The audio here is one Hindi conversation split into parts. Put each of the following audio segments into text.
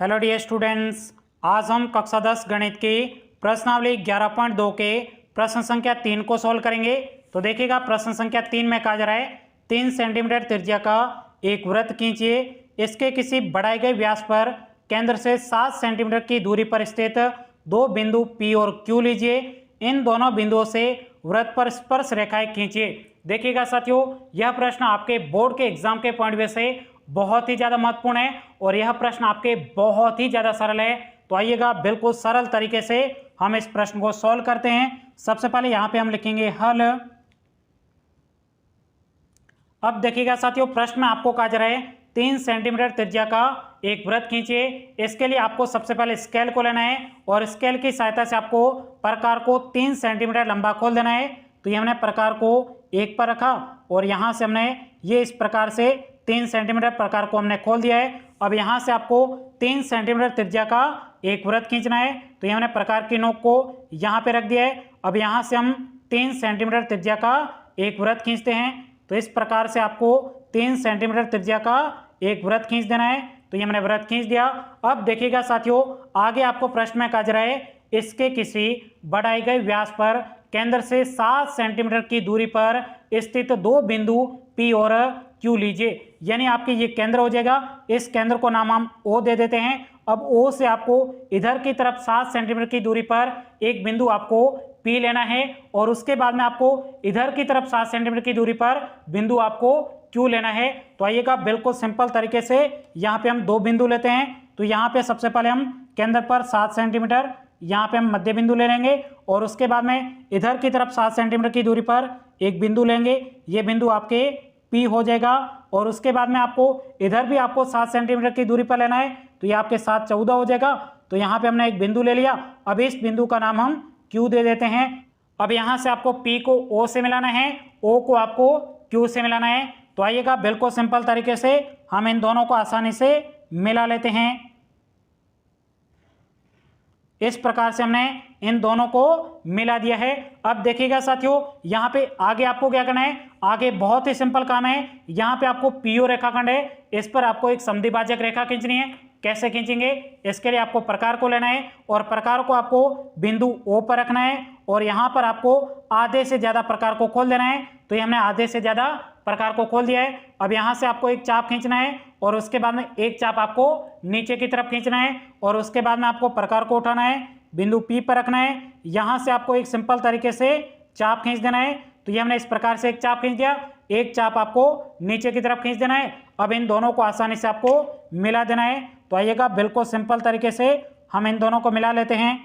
हेलो डियर स्टूडेंट्स, आज हम कक्षा 10 गणित की प्रश्नावली 11.2 के प्रश्न संख्या 3 को सॉल्व करेंगे। तो देखिएगा, प्रश्न संख्या 3 में कहा जा रहा है 3 सेंटीमीटर त्रिज्या का एक वृत्त खींचिए। इसके किसी बढ़ाए गए व्यास पर केंद्र से 7 सेंटीमीटर की दूरी पर स्थित दो बिंदु P और Q लीजिए। इन दोनों बिंदुओं से वृत्त पर स्पर्श रेखाएं खींचिए। देखिएगा साथियों, यह प्रश्न आपके बोर्ड के एग्जाम के पॉइंट व्यू से बहुत ही ज़्यादा महत्वपूर्ण है और यह प्रश्न आपके बहुत ही ज़्यादा सरल है। तो आइएगा, बिल्कुल सरल तरीके से हम इस प्रश्न को सॉल्व करते हैं। सबसे पहले यहाँ पे हम लिखेंगे हल। अब देखिएगा साथियों, प्रश्न में आपको कहा जा रहा है 3 सेंटीमीटर त्रिज्या का एक वृत्त खींचिए। इसके लिए आपको सबसे पहले स्केल को लेना है और स्केल की सहायता से आपको प्रकार को 3 सेंटीमीटर लंबा खोल देना है। तो ये हमने प्रकार को 1 पर रखा और यहाँ से हमने ये इस प्रकार से 3 सेंटीमीटर प्रकार को हमने खोल दिया है। अब यहाँ से आपको 3 सेंटीमीटर त्रिज्या का एक वृत्त खींचना है। तो ये हमने प्रकार की नोक को यहाँ पे रख दिया है। अब यहाँ से हम 3 सेंटीमीटर त्रिज्या का एक वृत्त खींचते हैं। तो इस प्रकार से आपको 3 सेंटीमीटर त्रिज्या का एक वृत्त खींच देना है। तो ये हमने वृत्त खींच दिया। अब देखिएगा साथियों, आगे आपको प्रश्न में कहा जा रहा है इसके किसी बढ़ाए गए व्यास पर केंद्र से 7 सेंटीमीटर की दूरी पर स्थित दो बिंदु P और Q लीजिए। यानी आपके ये केंद्र हो जाएगा। इस केंद्र को नाम हम O दे देते हैं। अब O से आपको इधर की तरफ 7 सेंटीमीटर की दूरी पर एक बिंदु आपको P लेना है और उसके बाद में आपको इधर की तरफ 7 सेंटीमीटर की दूरी पर बिंदु आपको Q लेना है। तो आइएगा, बिल्कुल सिंपल तरीके से यहाँ पे हम दो बिंदु लेते हैं। तो यहाँ पे सबसे पहले हम केंद्र पर 7 सेंटीमीटर यहाँ पे हम मध्य बिंदु ले लेंगे और उसके बाद में इधर की तरफ 7 सेंटीमीटर की दूरी पर एक बिंदु लेंगे। ये बिंदु आपके P हो जाएगा और उसके बाद में आपको इधर भी आपको 7 सेंटीमीटर की दूरी पर लेना है। तो ये आपके 7 14 हो जाएगा। तो यहाँ पे हमने एक बिंदु ले लिया। अब इस बिंदु का नाम हम Q दे देते हैं। अब यहाँ से आपको P को O से मिलाना है, O को आपको Q से मिलाना है। तो आइएगा, बिल्कुल सिंपल तरीके से हम इन दोनों को आसानी से मिला लेते हैं। इस प्रकार से हमने इन दोनों को मिला दिया है। अब देखिएगा साथियों, यहाँ पे आगे आपको क्या करना है, आगे बहुत ही सिंपल काम है। यहाँ पे आपको PO रेखाखंड है, इस पर आपको एक समद्विभाजक रेखा खींचनी है। कैसे खींचेंगे, इसके लिए आपको प्रकार को लेना है और प्रकार को आपको बिंदु O पर रखना है और यहाँ पर आपको आधे से ज्यादा प्रकार को खोल देना है। तो ये हमने आधे से ज्यादा प्रकार को खोल दिया है। अब यहाँ से आपको एक चाप खींचना है और उसके बाद में एक चाप आपको नीचे की तरफ खींचना है और उसके बाद में आपको प्रकार को उठाना है, बिंदु P पर रखना है। यहाँ से आपको एक सिंपल तरीके से चाप खींच देना है। तो ये हमने इस प्रकार से एक चाप खींच दिया, एक चाप आपको नीचे की तरफ खींच देना है। अब इन दोनों को आसानी से आपको मिला देना है। तो आइएगा, बिल्कुल सिंपल तरीके से हम इन दोनों को मिला लेते हैं।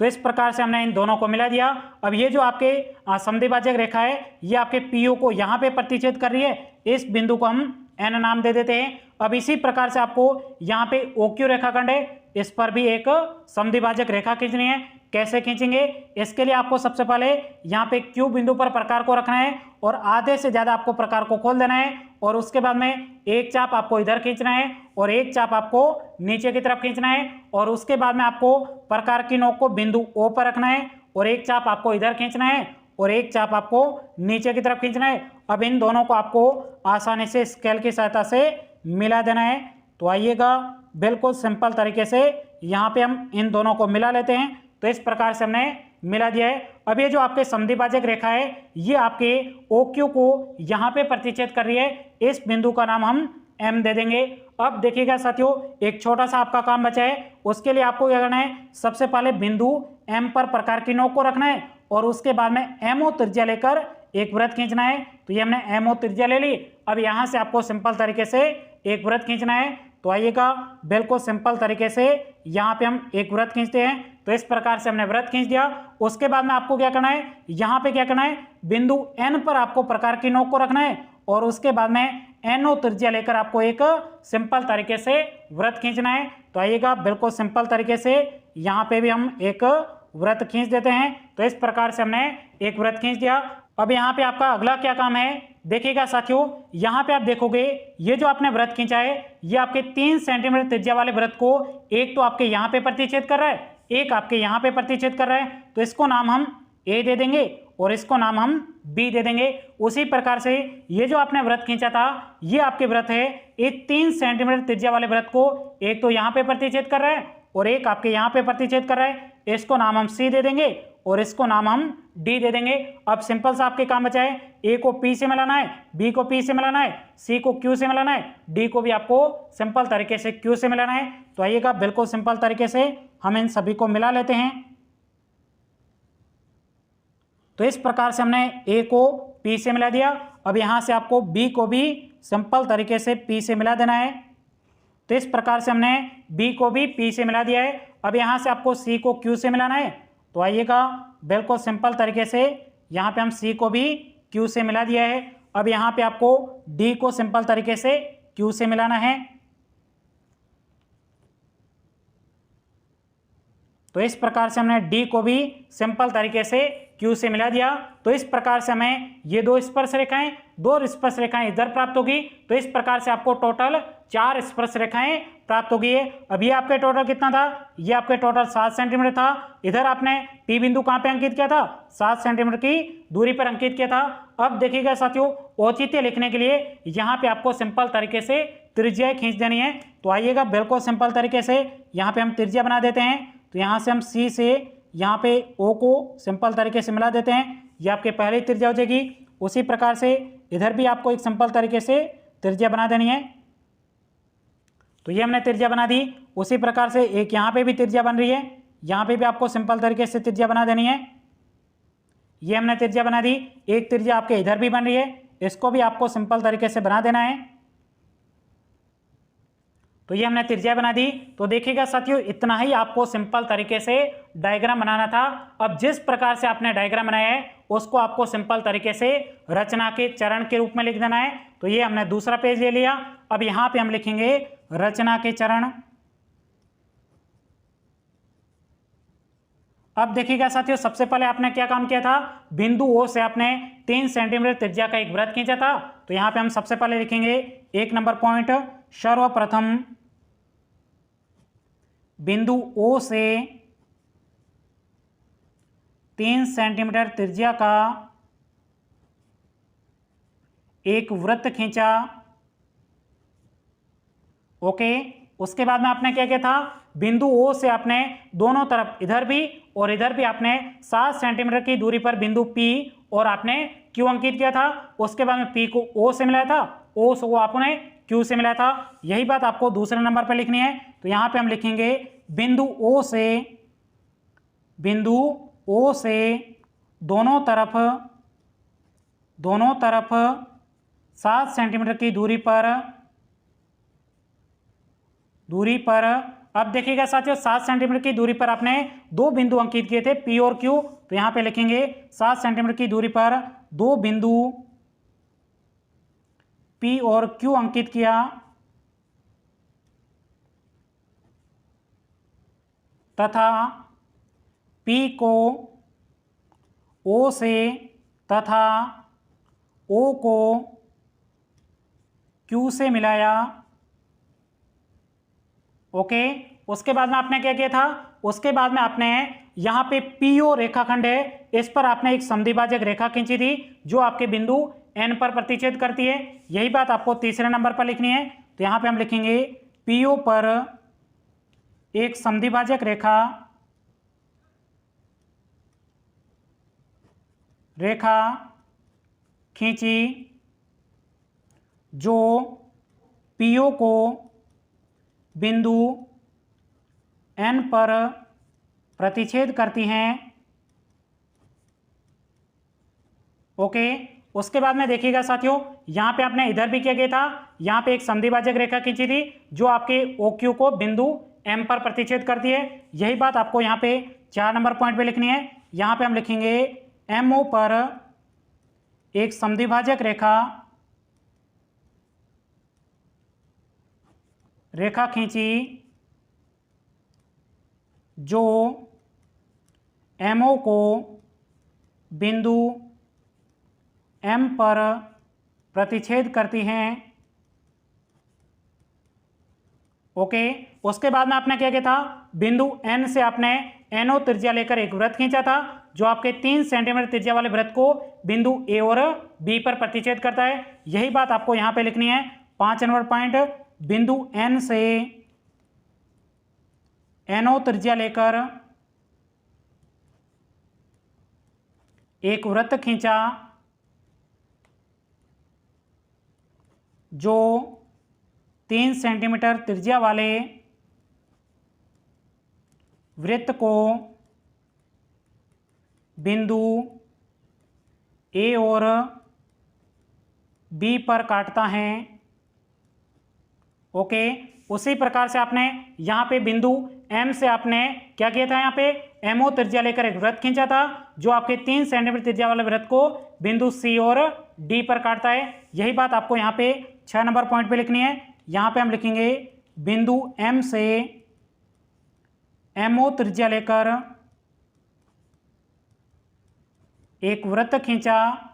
तो इस प्रकार से हमने इन दोनों को मिला दिया। अब ये जो आपके समद्विभाजक रेखा है, ये आपके PO को यहाँ पे प्रतिच्छेद कर रही है। इस बिंदु को हम N नाम दे देते हैं। अब इसी प्रकार से आपको यहाँ पे OQ रेखाखंड है, इस पर भी एक समद्विभाजक रेखा खींचनी है। कैसे खींचेंगे, इसके लिए आपको सबसे पहले यहाँ पे Q बिंदु पर प्रकार को रखना है और आधे से ज्यादा आपको प्रकार को खोल देना है और उसके बाद में एक चाप आपको इधर खींचना है और एक चाप आपको नीचे की तरफ खींचना है और उसके बाद में आपको प्रकार की नोक को बिंदु O पर रखना है और एक चाप आपको इधर खींचना है और एक चाप आपको नीचे की तरफ खींचना है। अब इन दोनों को आपको आसानी से स्केल की सहायता से मिला देना है। तो आइएगा, बिल्कुल सिंपल तरीके से यहाँ पे हम इन दोनों को मिला लेते हैं। तो इस प्रकार से हमने मिला दिया है। अब ये जो आपके समद्विभाजक रेखा है, ये आपके OQ को यहाँ पे प्रतिच्छेद कर रही है। इस बिंदु का नाम हम M दे देंगे। अब देखिएगा साथियों, एक छोटा सा आपका काम बचा है। उसके लिए आपको क्या करना है, सबसे पहले बिंदु M पर प्रकार की नोक को रखना है और उसके बाद में MO त्रिज्या लेकर एक वृत्त खींचना है। तो ये हमने MO त्रिज्या ले ली। अब यहाँ से आपको सिंपल तरीके से एक वृत्त खींचना है। तो आइएगा, बिल्कुल सिंपल तरीके से यहाँ पे हम एक वृत्त खींचते हैं। तो इस प्रकार से हमने वृत्त खींच दिया। उसके बाद में आपको क्या करना है, यहाँ पे क्या करना है, बिंदु N पर आपको प्रकार की नोक को रखना है और उसके बाद में NO त्रिज्या लेकर आपको एक सिंपल तरीके से वृत्त खींचना है। तो आइएगा, बिल्कुल सिंपल तरीके से यहाँ पे भी हम एक वृत्त खींच देते हैं। तो इस प्रकार से हमने एक वृत्त खींच दिया। अब यहाँ पे आपका अगला क्या काम है, देखिएगा साथियों, यहाँ पे आप देखोगे ये जो आपने वृत्त खींचा है, ये आपके 3 सेंटीमीटर त्रिज्या वाले वृत्त को एक तो आपके यहाँ पे प्रतिच्छेद कर रहा है, एक आपके यहाँ पे प्रतिच्छेद कर रहा है। तो इसको नाम हम A दे देंगे और इसको नाम हम बी दे देंगे। उसी प्रकार से ये जो आपने वृत्त खींचा था ये आपके वृत्त है, एक 3 सेंटीमीटर त्रिज्या वाले वृत्त को एक तो यहाँ पे प्रतिच्छेद कर रहा है और एक आपके यहाँ पे प्रतिच्छेद कर रहा है। इसको नाम हम सी दे देंगे और इसको नाम हम डी दे देंगे। अब सिंपल सा आपके काम बचा है, ए को पी से मिलाना है, बी को पी से मिलाना है, सी को क्यू से मिलाना है, डी को भी आपको सिंपल तरीके से क्यू से मिलाना है। तो आइएगा बिल्कुल सिंपल तरीके से हम इन सभी को मिला लेते हैं। तो इस प्रकार से हमने ए को पी से मिला दिया। अब यहां से आपको बी को भी सिंपल तरीके से पी से मिला देना है। तो इस प्रकार से हमने बी को भी पी से मिला दिया है। अब यहां से आपको सी को क्यू से मिलाना है। तो आइएगा बिल्कुल सिंपल तरीके से यहाँ पे हम सी को भी क्यू से मिला दिया है। अब यहाँ पे आपको डी को सिंपल तरीके से क्यू से मिलाना है। तो इस प्रकार से हमने डी को भी सिंपल तरीके से क्यू से मिला दिया। तो इस प्रकार से हमें ये दो स्पर्श रेखाएं, दो स्पर्श रेखाएं इधर प्राप्त होगी। तो इस प्रकार से आपको टोटल 4 स्पर्श रेखाएं प्राप्त होगी। अब ये आपके टोटल कितना था, ये आपके टोटल 7 सेंटीमीटर था। इधर आपने पी बिंदु कहाँ पे अंकित किया था, 7 सेंटीमीटर की दूरी पर अंकित किया था। अब देखिएगा साथियों, औचित्य लिखने के लिए यहाँ पे आपको सिंपल तरीके से त्रिज्या खींच देनी है। तो आइएगा बिल्कुल सिंपल तरीके से यहाँ पे हम त्रिज्या बना देते हैं। तो यहाँ से हम सी से यहाँ पे ओ को सिंपल तरीके से मिला देते हैं। ये आपके पहले त्रिज्या हो जाएगी। उसी प्रकार से इधर भी आपको एक सिंपल तरीके से त्रिज्या बना देनी है। तो ये हमने त्रिज्या बना दी। उसी प्रकार से एक यहाँ पे भी त्रिज्या बन रही है, यहाँ पे भी आपको सिंपल तरीके से त्रिज्या बना देनी है। ये हमने त्रिज्या बना दी। एक त्रिज्या आपके इधर भी बन रही है, इसको भी आपको सिंपल तरीके से बना देना है। तो ये हमने त्रिज्या बना दी। तो देखिएगा साथियों, इतना ही आपको सिंपल तरीके से डायग्राम बनाना था। अब जिस प्रकार से आपने डायग्राम बनाया है उसको आपको सिंपल तरीके से रचना के चरण के रूप में लिख देना है। तो ये हमने दूसरा पेज ले लिया। अब यहाँ पे हम लिखेंगे रचना के चरण। अब देखिएगा साथियों, सबसे पहले आपने क्या काम किया था, बिंदु ओ से आपने 3 सेंटीमीटर त्रिज्या का एक वृत्त खींचा था। तो यहाँ पे हम सबसे पहले लिखेंगे 1 नंबर पॉइंट, सर्वप्रथम बिंदु ओ से 3 सेंटीमीटर त्रिज्या का एक वृत्त खींचा। ओके, उसके बाद में आपने क्या किया था, बिंदु ओ से आपने दोनों तरफ इधर भी और इधर भी आपने 7 सेंटीमीटर की दूरी पर बिंदु पी और आपने क्यू अंकित किया था। उसके बाद में पी को ओ से मिलाया था, ओ को आपने क्यू से मिलाया था। यही बात आपको दूसरे नंबर पर लिखनी है। तो यहाँ पे हम लिखेंगे बिंदु ओ से दोनों तरफ 7 सेंटीमीटर की दूरी पर अब देखिएगा साथियों, 7 सेंटीमीटर की दूरी पर आपने 2 बिंदु अंकित किए थे, पी और क्यू। तो यहाँ पे लिखेंगे 7 सेंटीमीटर की दूरी पर 2 बिंदु पी और क्यू अंकित किया तथा पी को ओ से तथा ओ को क्यू से मिलाया। ओके, उसके बाद में आपने क्या किया था, उसके बाद में आपने यहाँ पे पीओ रेखाखंड है, इस पर आपने एक समद्विभाजक रेखा खींची थी जो आपके बिंदु एन पर प्रतिच्छेद करती है। यही बात आपको तीसरे नंबर पर लिखनी है। तो यहाँ पे हम लिखेंगे पीओ पर एक समद्विभाजक रेखा खींची जो पीओ को बिंदु एन पर प्रतिच्छेद करती हैं। ओके, उसके बाद में देखिएगा साथियों, यहाँ पे आपने इधर भी क्या किया था, यहाँ पे एक समद्विभाजक रेखा खींची थी जो आपके ओ क्यू को बिंदु एम पर प्रतिच्छेद करती है। यही बात आपको यहाँ पे 4 नंबर पॉइंट पे लिखनी है। यहाँ पे हम लिखेंगे एम ओ पर एक समद्विभाजक रेखा खींची जो एमओ को बिंदु एम पर प्रतिच्छेद करती हैं। ओके, उसके बाद में आपने क्या किया था, बिंदु एन से आपने एनओ त्रिज्या लेकर एक वृत्त खींचा था जो आपके 3 सेंटीमीटर त्रिज्या वाले वृत्त को बिंदु ए और बी पर प्रतिच्छेद करता है। यही बात आपको यहां पे लिखनी है। 5 नंबर पॉइंट, बिंदु एन से एनओ त्रिज्या लेकर एक वृत्त खींचा जो 3 सेंटीमीटर त्रिज्या वाले वृत्त को बिंदु ए और बी पर काटता है। ओके, उसी प्रकार से आपने यहाँ पे बिंदु एम से आपने क्या किया था, यहाँ पे एमओ त्रिज्या लेकर एक वृत्त खींचा था जो आपके 3 सेंटीमीटर त्रिज्या वाले वृत्त को बिंदु सी और डी पर काटता है। यही बात आपको यहाँ पे 6 नंबर पॉइंट पे लिखनी है। यहाँ पे हम लिखेंगे बिंदु एम से एमओ त्रिज्या लेकर एक वृत्त खींचा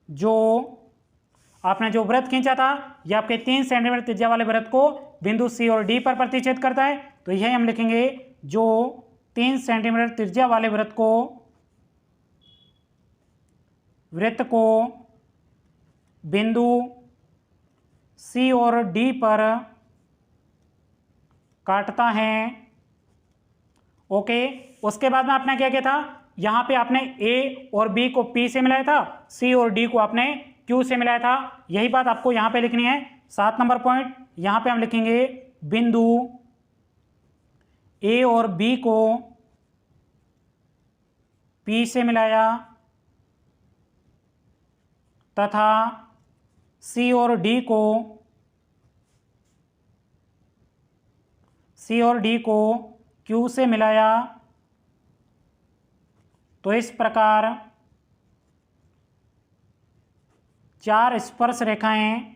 जो आपने जो वृत्त खींचा था ये आपके 3 सेंटीमीटर त्रिज्या वाले वृत्त को बिंदु सी और डी पर प्रतिच्छेद करता है। तो यही हम लिखेंगे जो 3 सेंटीमीटर त्रिज्या वाले वृत्त को बिंदु सी और डी पर काटता है। ओके, उसके बाद में आपने क्या किया था, यहाँ पे आपने ए और बी को पी से मिलाया था, सी और डी को आपने क्यू से मिलाया था। यही बात आपको यहाँ पे लिखनी है। 7 नंबर पॉइंट, यहाँ पे हम लिखेंगे बिंदु ए और बी को पी से मिलाया तथा सी और डी को क्यू से मिलाया। तो इस प्रकार 4 स्पर्श रेखाएं,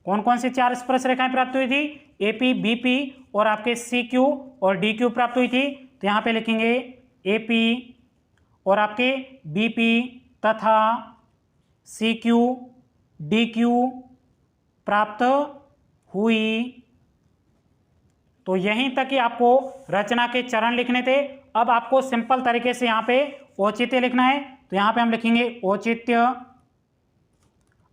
कौन कौन सी 4 स्पर्श रेखाएं प्राप्त हुई थी, एपी, बीपी और आपके सी क्यू और डी क्यू प्राप्त हुई थी। तो यहां पे लिखेंगे एपी और आपके बीपी तथा सी क्यू डी क्यू प्राप्त हुई। तो यहीं तक ही आपको रचना के चरण लिखने थे। अब आपको सिंपल तरीके से यहाँ पे औचित्य लिखना है। तो यहाँ पे हम लिखेंगे औचित्य।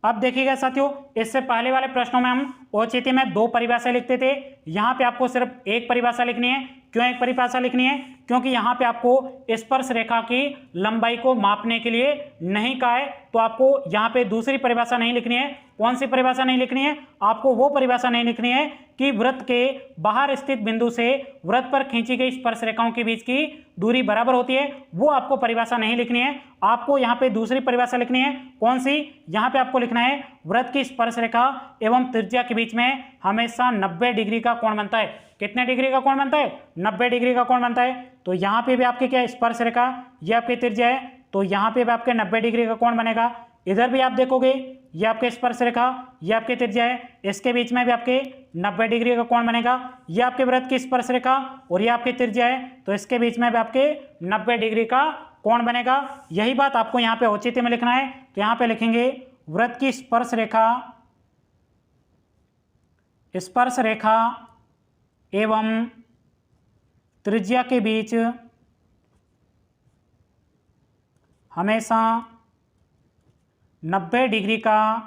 अब देखिएगा साथियों, इससे पहले वाले प्रश्नों में हम औचित्य में 2 परिभाषा लिखते थे। यहाँ पे आपको सिर्फ एक परिभाषा लिखनी है। क्यों एक परिभाषा लिखनी है, क्योंकि यहाँ पे आपको स्पर्श रेखा की लंबाई को मापने के लिए नहीं कहा है। तो आपको यहाँ पे दूसरी परिभाषा नहीं लिखनी है। कौन सी परिभाषा नहीं लिखनी है, आपको वो परिभाषा नहीं लिखनी है कि वृत्त के बाहर स्थित बिंदु से वृत्त पर खींची गई स्पर्श रेखाओं के बीच की दूरी बराबर होती है। वो आपको परिभाषा नहीं लिखनी है। आपको यहाँ पे दूसरी परिभाषा लिखनी है। कौन सी, यहाँ पे आपको लिखना है वृत्त की स्पर्श रेखा एवं त्रिज्या के बीच में हमेशा 90 डिग्री का कोण बनता है। कितने डिग्री का कोण बनता है, 90 डिग्री का कोण बनता है। तो यहाँ पे भी आपके क्या स्पर्श रेखा, ये आपकी त्रिज्या है, तो यहाँ पे भी आपके 90 डिग्री का कोण बनेगा। इधर भी आप देखोगे ये आपके स्पर्श रेखा, ये आपकी त्रिज्या है, इसके बीच में भी आपके 90 डिग्री का कोण बनेगा। ये आपके वृत्त की स्पर्श रेखा और ये आपकी त्रिज्या है, तो इसके बीच में भी आपके 90 डिग्री का कोण बनेगा। यही बात आपको यहाँ पे औचित्य में लिखना है। तो यहाँ पे लिखेंगे वृत्त की स्पर्श रेखा एवं त्रिज्या के बीच हमेशा 90 डिग्री का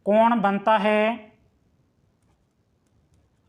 कोण बनता है।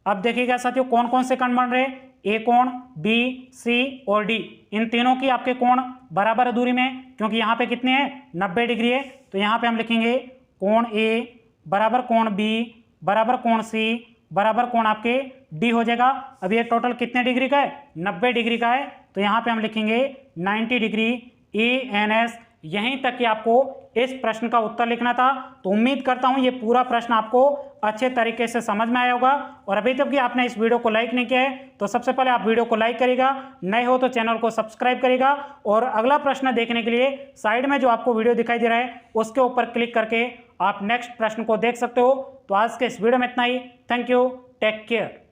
अब देखिएगा साथियों, कौन कौन से कोण बन रहे हैं, ए कोण, बी, सी और डी, इन तीनों की आपके कोण बराबर दूरी में, क्योंकि यहाँ पे कितने हैं, 90 डिग्री है। तो यहाँ पे हम लिखेंगे कोण ए बराबर कोण बी बराबर कोण सी बराबर कोण आपके डी हो जाएगा। अब ये टोटल कितने डिग्री का है, 90 डिग्री का है। तो यहाँ पे हम लिखेंगे 90 डिग्री ANS। यहीं तक कि आपको इस प्रश्न का उत्तर लिखना था। तो उम्मीद करता हूं ये पूरा प्रश्न आपको अच्छे तरीके से समझ में आया होगा। और अभी तक कि आपने इस वीडियो को लाइक नहीं किया है तो सबसे पहले आप वीडियो को लाइक करिएगा, नए हो तो चैनल को सब्सक्राइब करिएगा। और अगला प्रश्न देखने के लिए साइड में जो आपको वीडियो दिखाई दे रहा है उसके ऊपर क्लिक करके आप नेक्स्ट प्रश्न को देख सकते हो। तो आज के इस वीडियो में इतना ही। Thank you, take care.